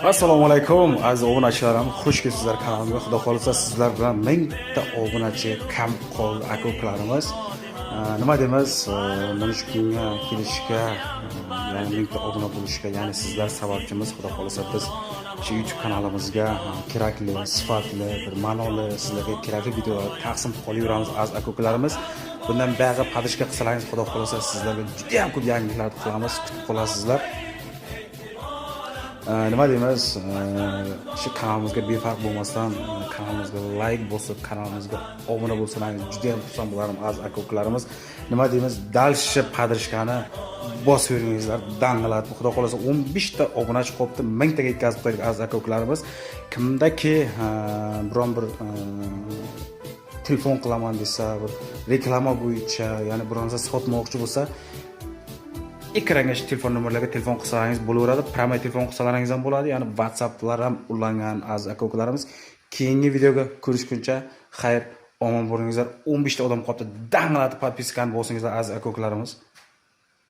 Assalomu alaykum aziz obunachilarim, xush kelibsizlar kanalimga. Xudo xolisa sizlar bilan 1000 ta obunachi kam qoldi aka-ukalarimiz. Nima deymiz? Mana shu kunga kelishga, ya'ni 1000 ta obuna bo'lishga, ya'ni sizlar sababchimiz. Xudo xolisa biz shu YouTube kanalimizga kerakli, sifatli, bir ma'noli, sizlarga kerakli videolar taqsim qilib yuramiz aziz aka-ukalarimiz. Bundan buyog'i padishka qilsalaringiz, Xudo xolisa sizlarga juda ham ko'p yangiliklar qilamiz, kutib qolasizlar. Nima deymiz? Shu kanalimizga befarq bo'lmasdan, kanalimizga like bosib, kanalimizga obuna bo'lsangiz juda ham xursand bo'larim aziz aka-ukalarimiz. Nima deymiz? Dalshi padrishkani bosib yuringizlar, dangalat. Xudo xolasa 15 ta obunachi qolibdi, 1000 taga yetkazib qo'ydik aziz aka-ukalarimiz. Kimdaki biron bir telefon qilaman desa, bir reklama bo'yicha, ya'ni bironsa sotmoqchi bo'lsa, ekranga telefon nomerlariga telefon qilsangiz bo'laveradi. Promay telefon qilsalaringiz ham bo'ladi. Ya'ni WhatsApplar ham ulangan aziz aka-ukalarimiz. Keyingi videoga ko'rishguncha xayr, omon bo'lingizlar. 15 ta odam qolibdi. Danglatib podpiskani bosingizlar aziz aka-ukalarimiz.